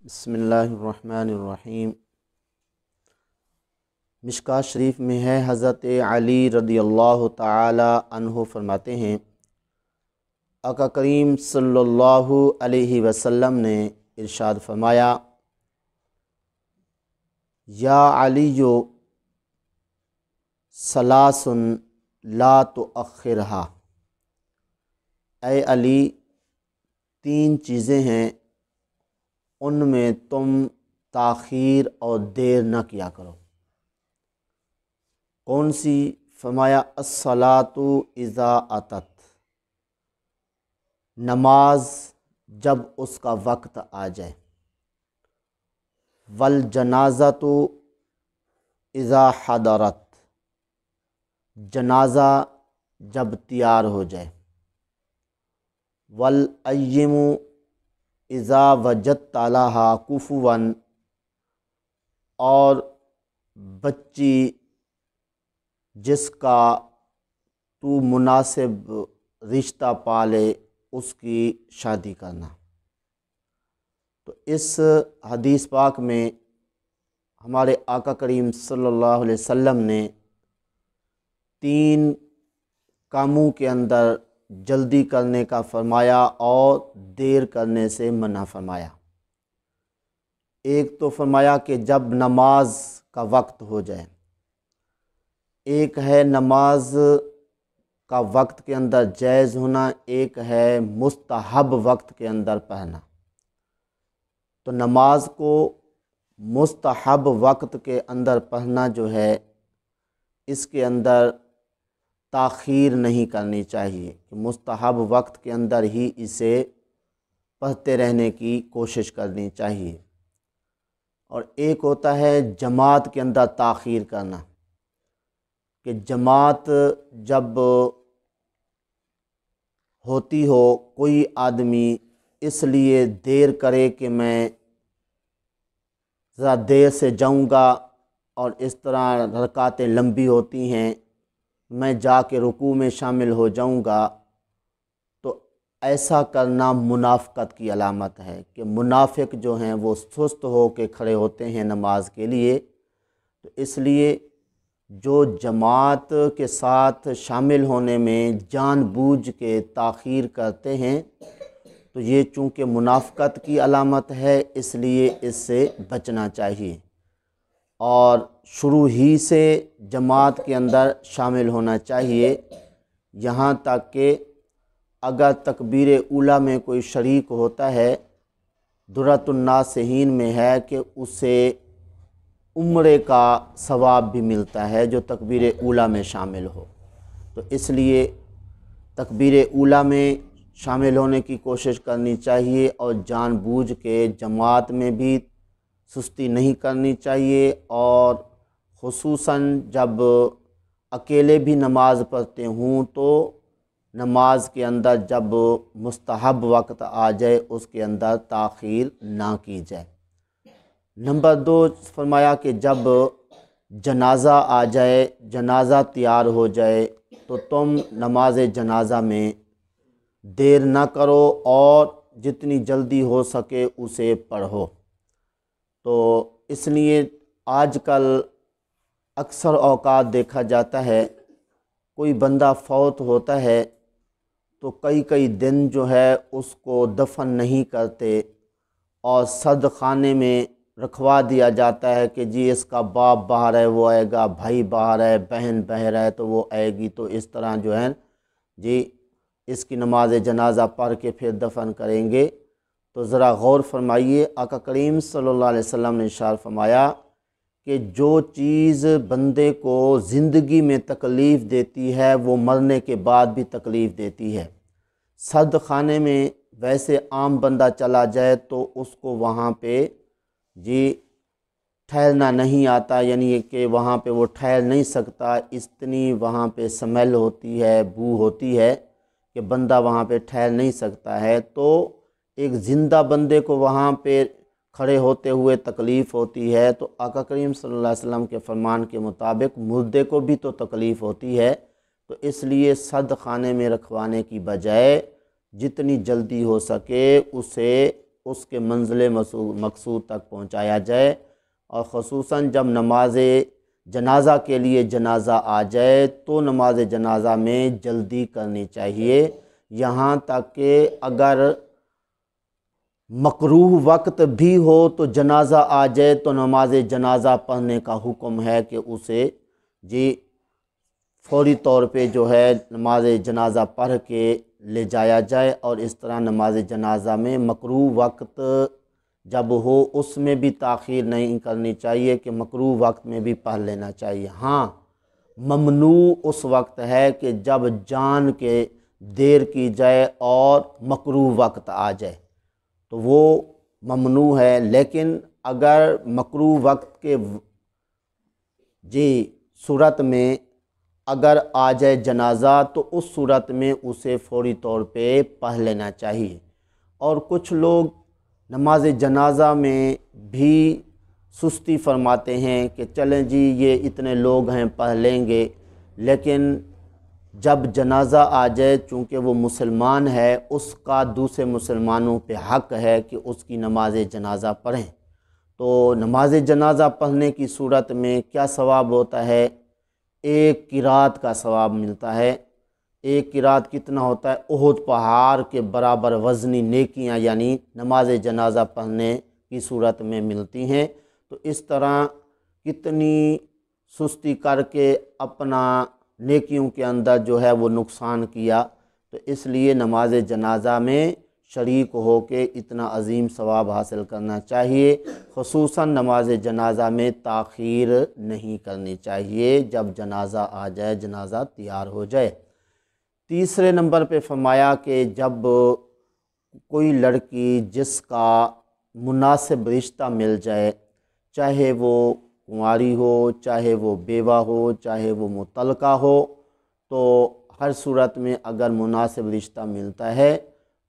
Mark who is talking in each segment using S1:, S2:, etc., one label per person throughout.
S1: بسم اللہ الرحمن الرحیم۔ مشکوٰۃ شریف میں ہے، حضرت علی رضی اللہ تعالی عنہ فرماتے ہیں، آقا کریم صلی اللہ علیہ وسلم نے ارشاد فرمایا، یا علیو ثلاث لا تؤخرھا، اے علی تین چیزیں ہیں ان میں تم تاخیر اور دیر نہ کیا کرو۔ کون سی؟ فرمایا الصلاۃ اذا اتت، نماز جب اس کا وقت آ جائے، والجنازۃ اذا حضرت، جنازہ جب تیار ہو جائے، والایم اذا وجدت لہا کفوا، اور بچی جس کا تو مناسب رشتہ پالے اس کی شادی کرنا۔ تو اس حدیث پاک میں ہمارے آقا کریم صلی اللہ علیہ وسلم نے تین کاموں کے اندر جلدی کرنے کا فرمایا اور دیر کرنے سے منع فرمایا۔ ایک تو فرمایا کہ جب نماز کا وقت ہو جائے، ایک ہے نماز کا وقت کے اندر جائز ہونا، ایک ہے مستحب وقت کے اندر پڑھنا۔ تو نماز کو مستحب وقت کے اندر پڑھنا جو ہے، اس کے اندر تاخیر نہیں کرنی چاہیے کہ مستحب وقت کے اندر ہی اسے پڑھتے رہنے کی کوشش کرنی چاہیے۔ اور ایک ہوتا ہے جماعت کے اندر تاخیر کرنا، کہ جماعت جب ہوتی ہو، کوئی آدمی اس لیے دیر کرے کہ میں ذرا دیر سے جاؤں گا اور اس طرح رکعتیں لمبی ہوتی ہیں، میں جا کے رکوع میں شامل ہو جاؤں گا، تو ایسا کرنا منافقت کی علامت ہے کہ منافق جو ہیں وہ سست ہو کے کھڑے ہوتے ہیں نماز کے لیے۔ تو اس لیے جو جماعت کے ساتھ شامل ہونے میں جان بوجھ کے تاخیر کرتے ہیں، تو یہ چونکہ منافقت کی علامت ہے، اس لیے اس سے بچنا چاہیے اور شروع ہی سے جماعت کے اندر شامل ہونا چاہیے۔ یہاں تک کہ اگر تکبیر اولیٰ میں کوئی شریک ہوتا ہے، درۃ الناصحین میں ہے کہ اسے عمرے کا ثواب بھی ملتا ہے جو تکبیر اولیٰ میں شامل ہو۔ تو اس لیے تکبیر اولیٰ میں شامل ہونے کی کوشش کرنی چاہیے اور جان بوجھ کے جماعت میں بھی سستی نہیں کرنی چاہیے، اور خصوصاً جب اکیلے بھی نماز پڑھتے ہوں تو نماز کے اندر جب مستحب وقت آ جائے اس کے اندر تاخیر نہ کی جائے۔ نمبر 2 فرمایا کہ جب جنازہ آ جائے، جنازہ تیار ہو جائے، تو تم نماز جنازہ میں دیر نہ کرو اور جتنی جلدی ہو سکے اسے پڑھو۔ تو اس لیے آج کل اکثر اوقات دیکھا جاتا ہے، کوئی بندہ فوت ہوتا ہے تو کئی دن جو ہے اس کو دفن نہیں کرتے اور صد خانے میں رکھوا دیا جاتا ہے کہ جی اس کا باپ باہر ہے وہ آئے گا، بھائی باہر ہے، بہن باہر ہے تو وہ آئے گی، تو اس طرح جو ہے جی اس کی نماز جنازہ پڑھ کے پھر دفن کریں گے۔ تو ذرا غور فرمائیے، آقا کریم صلی اللہ علیہ وسلم نے ارشاد فرمایا کہ جو چیز بندے کو زندگی میں تکلیف دیتی ہے وہ مرنے کے بعد بھی تکلیف دیتی ہے۔ صد خانے میں ویسے عام بندہ چلا جائے تو اس کو وہاں پہ جی ٹھہرنا نہیں آتا، یعنی کہ وہاں پہ وہ ٹھہر نہیں سکتا، اتنی وہاں پہ سمیل ہوتی ہے، بو ہوتی ہے کہ بندہ وہاں پہ ٹھہر نہیں سکتا ہے۔ تو ایک زندہ بندے کو وہاں پہ کھڑے ہوتے ہوئے تکلیف ہوتی ہے، تو آقا کریم صلی اللہ علیہ وسلم کے فرمان کے مطابق مردے کو بھی تو تکلیف ہوتی ہے۔ تو اس لیے صد خانے میں رکھوانے کی بجائے جتنی جلدی ہو سکے اسے اس کے منزل مقصود تک پہنچایا جائے، اور خصوصاً جب نماز جنازہ کے لیے جنازہ آ جائے تو نماز جنازہ میں جلدی کرنی چاہیے، یہاں تک کہ اگر مکروہ وقت بھی ہو تو جنازہ آ جائے تو نماز جنازہ پڑھنے کا حکم ہے کہ اسے فوری طور پہ جو ہے نماز جنازہ پڑھ کے لے جایا جائے، اور اس طرح نماز جنازہ میں مکروہ وقت جب ہو اس میں بھی تاخیر نہیں کرنی چاہیے کہ مکروہ وقت میں بھی پڑھ لینا چاہیے۔ ہاں، ممنوع اس وقت ہے کہ جب جان کے دیر کی جائے اور مکروہ وقت آ جائے تو وہ ممنوع ہے، لیکن اگر مکروہ وقت کے صورت میں اگر آ جائے جنازہ تو اس صورت میں اسے فوری طور پہ پڑھ لینا چاہیے۔ اور کچھ لوگ نماز جنازہ میں بھی سستی فرماتے ہیں کہ چلیں جی یہ اتنے لوگ ہیں پڑھ لیں گے، لیکن جب جنازہ آ جائے چونکہ وہ مسلمان ہے اس کا دوسرے مسلمانوں پہ حق ہے کہ اس کی نماز جنازہ پڑھیں۔ تو نماز جنازہ پڑھنے کی صورت میں کیا ثواب ہوتا ہے؟ ایک قرات کا ثواب ملتا ہے۔ ایک قرات کتنا ہوتا ہے؟ احد پہاڑ کے برابر وزنی نیکیاں یعنی نماز جنازہ پڑھنے کی صورت میں ملتی ہیں۔ تو اس طرح کتنی سستی کر کے اپنا نیکیوں کے اندر جو ہے وہ نقصان کیا، تو اس لیے نماز جنازہ میں شریک ہو کے اتنا عظیم ثواب حاصل کرنا چاہیے۔ خصوصاً نماز جنازہ میں تاخیر نہیں کرنی چاہیے جب جنازہ آ جائے، جنازہ تیار ہو جائے۔ تیسرے نمبر پہ فرمایا کہ جب کوئی لڑکی جس کا مناسب رشتہ مل جائے، چاہے وہ کنواری ہو، چاہے وہ بیوہ ہو، چاہے وہ مطلقہ ہو، تو ہر صورت میں اگر مناسب رشتہ ملتا ہے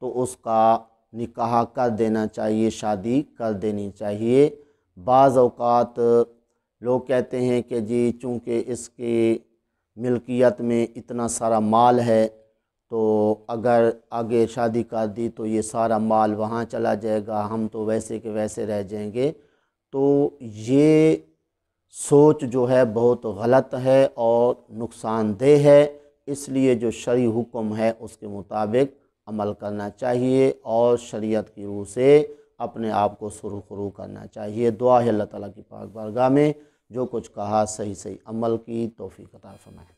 S1: تو اس کا نکاح کر دینا چاہیے، شادی کر دینی چاہیے۔ بعض اوقات لوگ کہتے ہیں کہ جی چونکہ اس کی ملکیت میں اتنا سارا مال ہے تو اگر آگے شادی کر دی تو یہ سارا مال وہاں چلا جائے گا، ہم تو ویسے کے ویسے رہ جائیں گے۔ تو یہ سوچ جو ہے بہت غلط ہے اور نقصان دہ ہے، اس لیے جو شرعی حکم ہے اس کے مطابق عمل کرنا چاہیے اور شریعت کی روح سے اپنے آپ کو سرخرو کرنا چاہیے۔ دعا ہے اللہ تعالیٰ کی پاک بارگاہ میں جو کچھ کہا صحیح عمل کی توفیق عطا فرمائے۔